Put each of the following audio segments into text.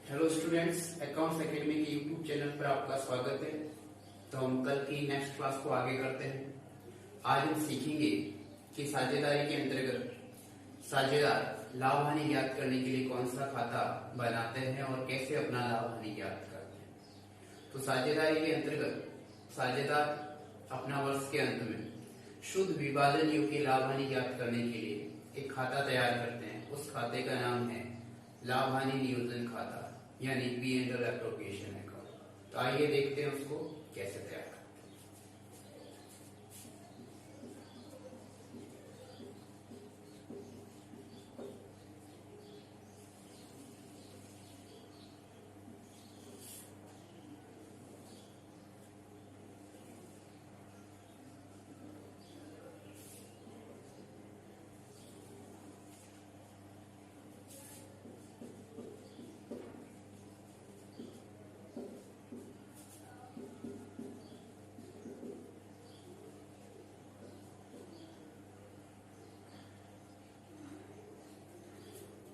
Hello students, accounts academy के YouTube channel पर आपका स्वागत है। तो हम कल की नेक्स्ट क्लास को आगे करते हैं। आज हम सीखेंगे कि साझेदारी के अंतर्गत साझेदार लाभ हानि ज्ञात करने के लिए कौन सा खाता बनाते हैं और कैसे अपना लाभ हानि ज्ञात करते हैं। तो साझेदारी के अंतर्गत साझेदार अपना वर्ष के अंत में शुद्ध विभाजन योग्य लाभ हानि ज्ञात करने के लिए एक खाता तैयार करते हैं। उस खाते का नाम है लाभ हानि नियोजन खाता, यानी P&L एप्रोप्रिएशन अकाउंट। तो आइए देखते हैं उसको कैसे तैयार करते हैं।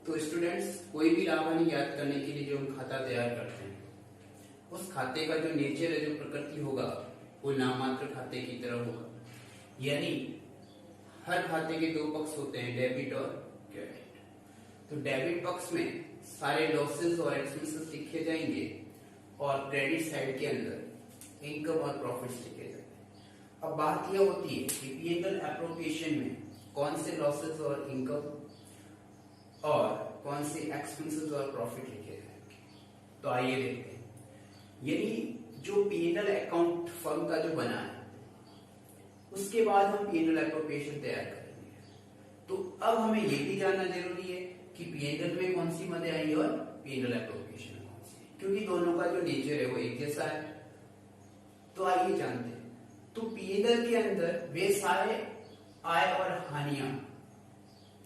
तो स्टूडेंट्स, कोई भी लाभ हानि ज्ञात करने के लिए जो हम खाता तैयार करते हैं, उस खाते का जो नेचर है, जो प्रकृति होगा, वो नाममात्र खाते की तरह होगा। यानी हर खाते के दो पक्ष होते हैं, डेबिट और क्रेडिट। तो डेबिट पक्ष में सारे लॉसेस और एक्सपेंसेस लिखे जाएंगे और क्रेडिट साइड के अंदर इनकम और प्रॉफिट्स लिखे जाएंगे। अब बात यह होती है कि P&L एप्रोप्रिएशन में कौन से लॉसेस और इनकम और कौन से एक्सपेंसेस और प्रॉफिट लिखे जाएंगे। तो आइए देखते हैं। यानी जो P&L अकाउंट फर्म का जो बना है, उसके बाद हम P&L एप्रोप्रिएशन तैयार करेंगे। तो अब हमें ये भी जानना जरूरी है कि P&L में कौन सी मदें आई और P&L एप्रोप्रिएशन में कौन सी, क्योंकि दोनों का जो नेचर है वो एक जैसा है। तो आइए जानते हैं। तो P&L के अंदर वे सारे आय और हानियां,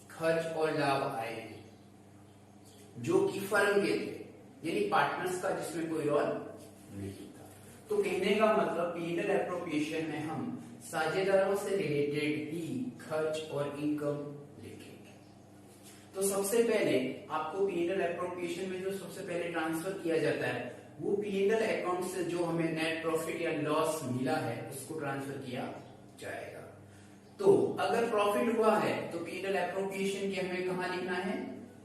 खर्च और लाभ आए हैं जो कि फर्म के थे, यानी पार्टनर्स का, जिसमें कोई और नहीं था। तो कहने का मतलब P&L एप्रोप्रिएशन में हम साझेदारों से रिलेटेड ही खर्च और इनकम लिखेंगे। तो सबसे पहले आपको P&L एप्रोप्रिएशन में जो सबसे पहले ट्रांसफर किया जाता है, वो P&L अकाउंट से जो हमें नेट प्रॉफिट या लॉस मिला है, उसको ट्रांसफर किया जाएगा। तो अगर प्रॉफिट हुआ है तो P&L एप्रोप्रिएशन की हमें कहां लिखना है?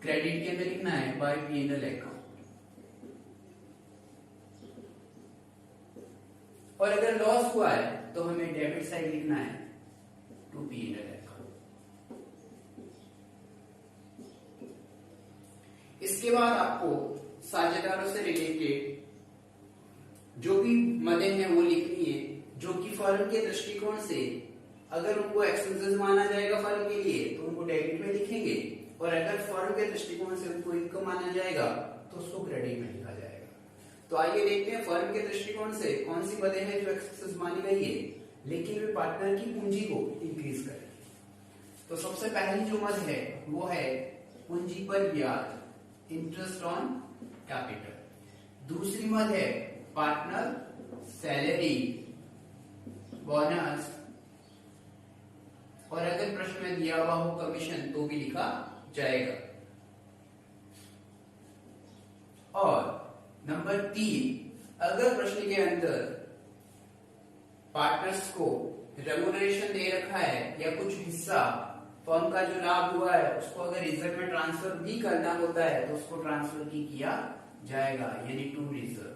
क्रेडिट के अंदर लिखना है, बाय P&L अकाउंट। और अगर लॉस हुआ है तो हमें डेबिट साइड लिखना है, टू P&L अकाउंट। इसके बाद आपको साझेदारों से रिलेटेड जो भी मदें हैं वो लिखनी है, जो कि फर्म के दृष्टिकोण से अगर उनको एक्सपेंसेस माना जाएगा फर्म के लिए तो उनको डेबिट में लिखेंगे, और अगर फर्म के दृष्टिकोण से उनको इनकम माना जाएगा तो उसको क्रेडिट में लिखा जाएगा। तो आइए देखते हैं फर्म के दृष्टिकोण से कौन सी मदें हैं जो एक्सपेंसेस मानी गई है, लेकिन वे पार्टनर की पूंजी को इंक्रीज करेंगे। तो सबसे पहली जो मद है वो है पूंजी पर ब्याज, इंटरेस्ट ऑन कैपिटल। दूसरी मद है पार्टनर सैलरी, बोनस, और अगर प्रश्न में दिया हुआ हो कमीशन तो भी लिखा जाएगा। और नंबर 3, अगर प्रश्न के अंदर पार्टनर्स को रेम्युनरेशन दे रखा है या कुछ हिस्सा फर्म का जो लाभ हुआ है उसको अगर रिजर्व में ट्रांसफर भी करना होता है तो उसको ट्रांसफर भी किया जाएगा, यानी टू रिजर्व।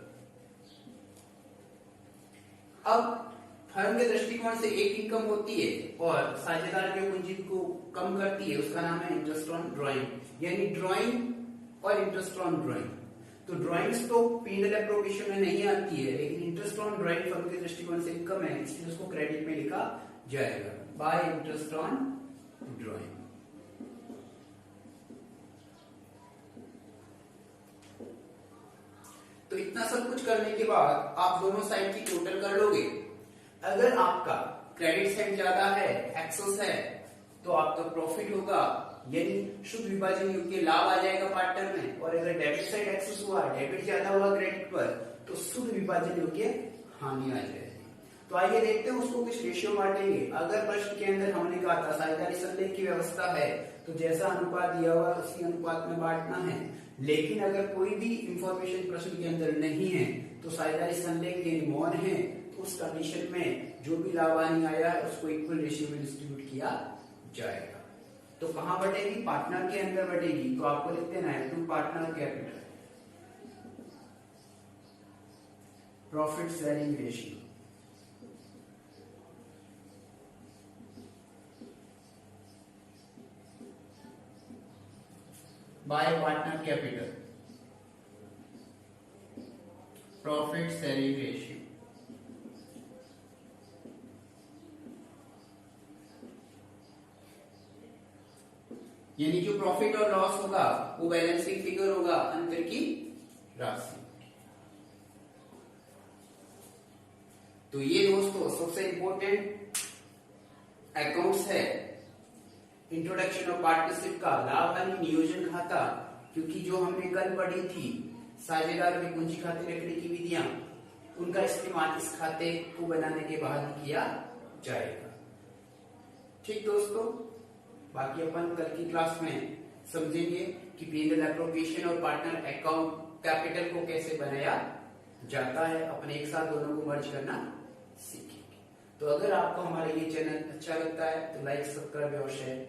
अब फर्म के दृष्टिकोण से एक इनकम होती है और साझेदार जो पूंजी को कम करती है, उसका नाम है इंटरेस्ट ऑन ड्राइंग, यानी ड्राइंग और इंटरेस्ट ऑन ड्राइंग। तो ड्राइंग्स तो P&L एप्रोप्रिएशन में नहीं आती है, लेकिन इंटरेस्ट ऑन ड्राइंग फर्म के दृष्टिकोण से इनकम है, इसलिए उसको क्रेडिट में लिखा जाएगा, बाय इंटरेस्ट ऑन ड्राइंग। तो इतना सब कुछ करने के बाद आप दोनों साइड की टोटल कर लोगे। अगर आपका क्रेडिट साइड ज्यादा है, एक्सेस है, तो आपका प्रॉफिट होगा, यानी शुद्ध विभाजन योग्य लाभ आ जाएगा पार्टनर में। और अगर डेबिट साइड एक्सेस हुआ, डेबिट ज्यादा हुआ क्रेडिट पर, तो शुद्ध विभाजन योग्य हानि आ जाएगी। तो आइए देखते हैं उसको किस रेशियो बांटेंगे। अगर प्रश्न के अंदर हमने कहा था साझेदारी संलेख की व्यवस्था है तो जैसा अनुपात दिया हुआ है उसी अनुपात में बांटना है, लेकिन अगर कोई भी इंफॉर्मेशन प्रश्न के अंदर नहीं है तो साझेदारी संलेख यानी मौन है, तो उस कंडीशन में जो भी लाभ हानि आया है उसको इक्वल रेशियो में डिस्ट्रीब्यूट किया जाएगा। तो कहां बटेगी? पार्टनर के अंदर बटेगी। तो आपको लिख देना है to partner capital profit sharing ratio. By partner capital profit sharing ratio. यानी जो प्रॉफिट और लॉस होगा वो बैलेंसिंग फिगर होगा, अंतर की राशि। तो ये दोस्तों सबसे इंपॉर्टेंट अकाउंट्स है इंट्रोडक्शन ऑफ पार्टनरशिप का लाभ हानि नियोजन खाता, क्योंकि जो हमने कल पढ़ी थी साझेदार में कुंजी खाते रखने की विधियां, उनका इस्तेमाल इस खाते को बनाने के बाद किया जाएगा। ठीक दोस्तों, बाकी अपन कल की क्लास में समझेंगे कि पी&एल एप्रोप्रिएशन और पार्टनर अकाउंट कैपिटल को कैसे बनाया जाता है। अपन एक साथ दोनों को मर्ज करना सीखेंगे। तो अगर आपको हमारा ये चैनल अच्छा लगता है तो लाइक, सब्सक्राइब और शेयर